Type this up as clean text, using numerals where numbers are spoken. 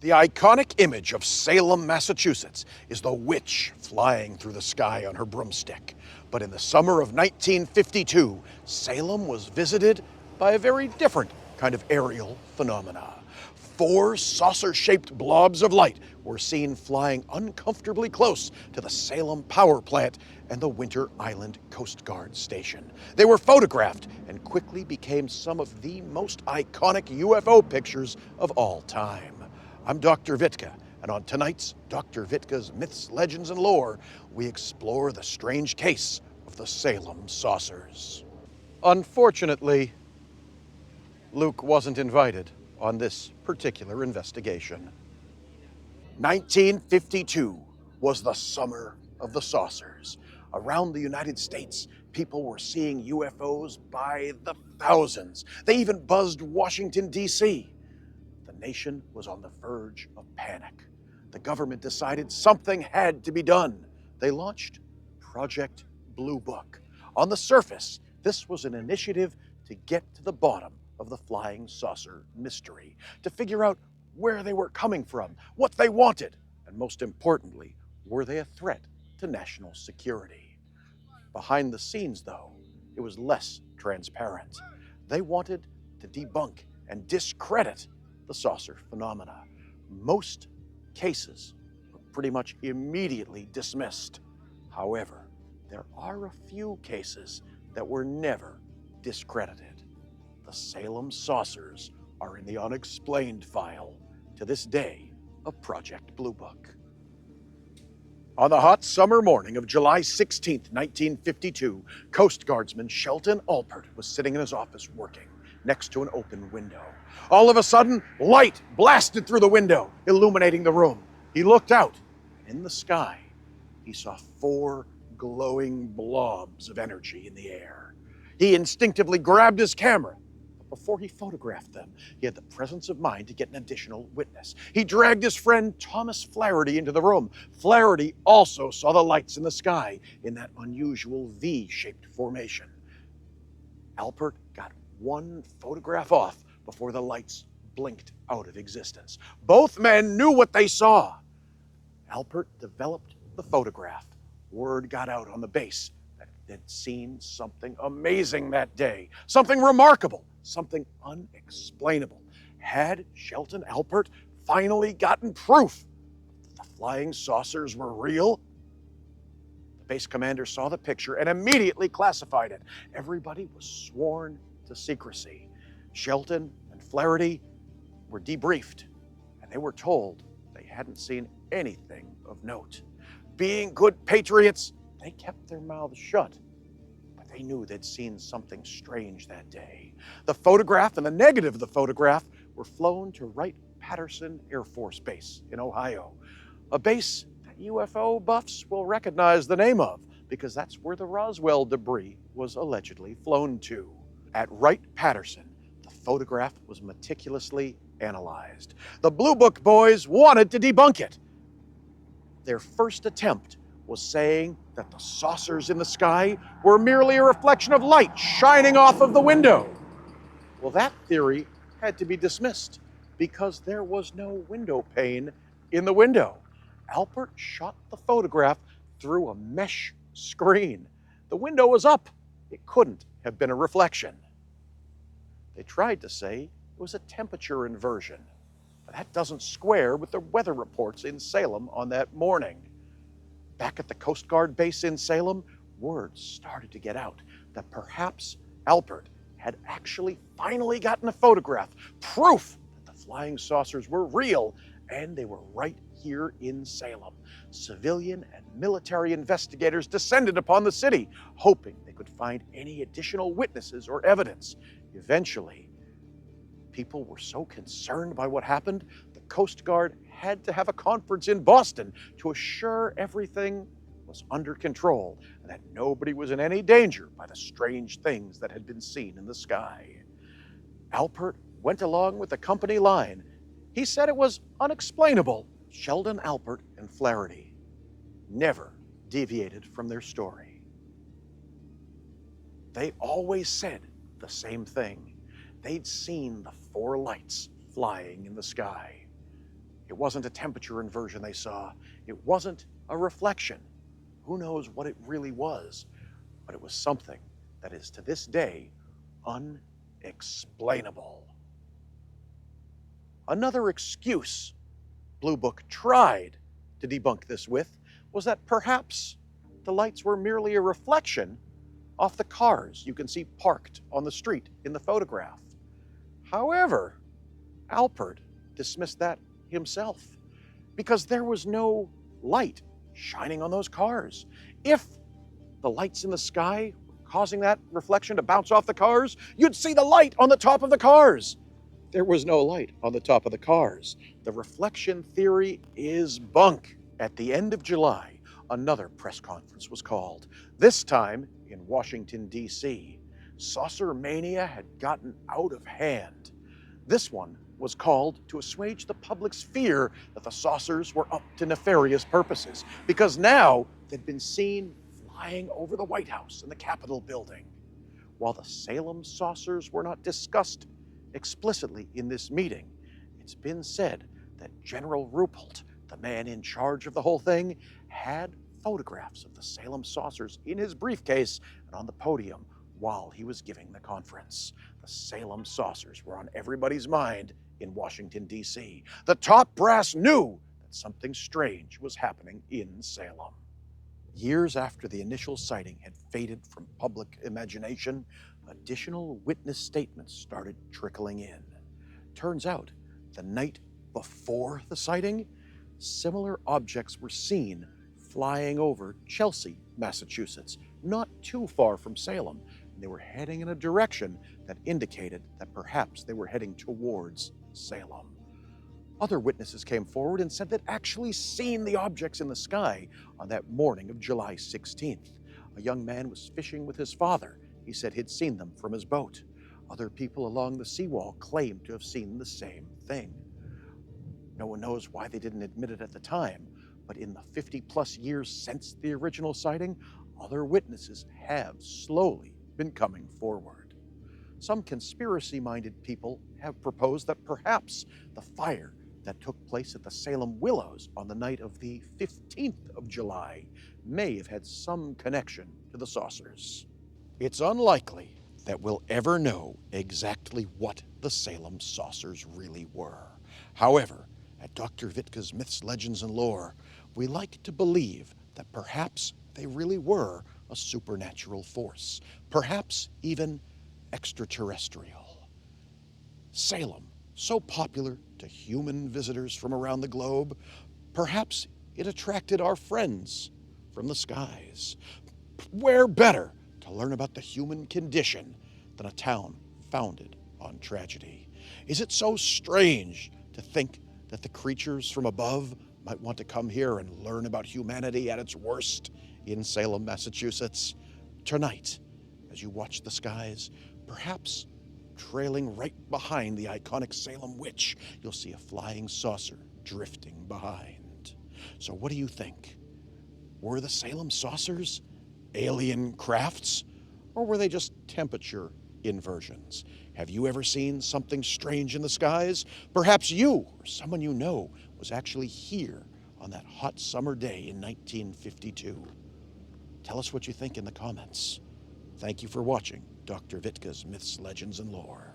The iconic image of Salem, Massachusetts is the witch flying through the sky on her broomstick. But in the summer of 1952, Salem was visited by a very different kind of aerial phenomena. 4 saucer-shaped blobs of light were seen flying uncomfortably close to the Salem power plant and the Winter Island Coast Guard station. They were photographed and quickly became some of the most iconic UFO pictures of all time. I'm Dr. Vitka, and on tonight's Dr. Vitka's Myths, Legends, and Lore, we explore the strange case of the Salem saucers. Unfortunately, Luke wasn't invited on this particular investigation. 1952 was the summer of the saucers. Around the United States, people were seeing UFOs by the thousands. They even buzzed Washington, D.C. The nation was on the verge of panic. The government decided something had to be done. They launched Project Blue Book. On the surface, this was an initiative to get to the bottom of the flying saucer mystery, to figure out where they were coming from, what they wanted, and most importantly, were they a threat to national security? Behind the scenes, though, it was less transparent. They wanted to debunk and discredit the saucer phenomena. Most cases were pretty much immediately dismissed. However, there are a few cases that were never discredited. The Salem saucers are in the unexplained file to this day of Project Blue Book. On the hot summer morning of July 16, 1952, Coast Guardsman Shelton Alpert was sitting in his office working next to an open window. All of a sudden, light blasted through the window, illuminating the room. He looked out, and in the sky, he saw 4 glowing blobs of energy in the air. He instinctively grabbed his camera. Before he photographed them, he had the presence of mind to get an additional witness. He dragged his friend Thomas Flaherty into the room. Flaherty also saw the lights in the sky in that unusual V-shaped formation. Alpert got one photograph off before the lights blinked out of existence. Both men knew what they saw. Alpert developed the photograph. Word got out on the base that they'd seen something amazing that day, something remarkable, something unexplainable. Had Shelton Alpert finally gotten proof that the flying saucers were real? The base commander saw the picture and immediately classified it. Everybody was sworn to secrecy. Shelton and Flaherty were debriefed, and they were told they hadn't seen anything of note. Being good patriots, they kept their mouths shut. They knew they'd seen something strange that day. The photograph and the negative of the photograph were flown to Wright-Patterson Air Force Base in Ohio, a base that UFO buffs will recognize the name of because that's where the Roswell debris was allegedly flown to. At Wright-Patterson, the photograph was meticulously analyzed. The Blue Book boys wanted to debunk it. Their first attempt was saying that the saucers in the sky were merely a reflection of light shining off of the window. Well, that theory had to be dismissed because there was no window pane in the window. Alpert shot the photograph through a mesh screen. The window was up. It couldn't have been a reflection. They tried to say it was a temperature inversion, but that doesn't square with the weather reports in Salem on that morning. Back at the Coast Guard base in Salem, word started to get out that perhaps Alpert had actually finally gotten a photograph, proof that the flying saucers were real, and they were right here in Salem. Civilian and military investigators descended upon the city, hoping they could find any additional witnesses or evidence. Eventually, people were so concerned by what happened, the Coast Guard had to have a conference in Boston to assure everything was under control and that nobody was in any danger by the strange things that had been seen in the sky. Alpert went along with the company line. He said it was unexplainable. Sheldon Alpert and Flaherty never deviated from their story. They always said the same thing. They'd seen the 4 lights flying in the sky. It wasn't a temperature inversion they saw. It wasn't a reflection. Who knows what it really was, but it was something that is to this day unexplainable. Another excuse Blue Book tried to debunk this with was that perhaps the lights were merely a reflection off the cars you can see parked on the street in the photograph. However, Alpert dismissed that himself because there was no light shining on those cars. If the lights in the sky were causing that reflection to bounce off the cars, you'd see the light on the top of the cars. There was no light on the top of the cars. The reflection theory is bunk. At the end of July, another press conference was called, this time in Washington, D.C. Saucer mania had gotten out of hand. This one was called to assuage the public's fear that the saucers were up to nefarious purposes, because now they'd been seen flying over the White House and the Capitol building. While the Salem saucers were not discussed explicitly in this meeting, it's been said that General Ruppelt, the man in charge of the whole thing, had photographs of the Salem saucers in his briefcase and on the podium while he was giving the conference. The Salem saucers were on everybody's mind in Washington, D.C. The top brass knew that something strange was happening in Salem. Years after the initial sighting had faded from public imagination, additional witness statements started trickling in. Turns out, the night before the sighting, similar objects were seen flying over Chelsea, Massachusetts, not too far from Salem, and they were heading in a direction that indicated that perhaps they were heading towards Salem. Other witnesses came forward and said they'd actually seen the objects in the sky on that morning of July 16th. A young man was fishing with his father. He said he'd seen them from his boat. Other people along the seawall claimed to have seen the same thing. No one knows why they didn't admit it at the time, but in the 50-plus years since the original sighting, other witnesses have slowly been coming forward. Some conspiracy-minded people have proposed that perhaps the fire that took place at the Salem Willows on the night of the 15th of July may have had some connection to the saucers. It's unlikely that we'll ever know exactly what the Salem saucers really were. However, at Dr. Vitka's Myths, Legends, and Lore, we like to believe that perhaps they really were a supernatural force, perhaps even extraterrestrial. Salem, so popular to human visitors from around the globe, perhaps it attracted our friends from the skies. Where better to learn about the human condition than a town founded on tragedy? Is it so strange to think that the creatures from above might want to come here and learn about humanity at its worst in Salem, Massachusetts? Tonight, as you watch the skies, perhaps trailing right behind the iconic Salem witch, you'll see a flying saucer drifting behind. So what do you think? Were the Salem saucers alien crafts, or were they just temperature inversions? Have you ever seen something strange in the skies? Perhaps you or someone you know was actually here on that hot summer day in 1952. Tell us what you think in the comments. Thank you for watching Dr. Vitka's Myths, Legends, and Lore.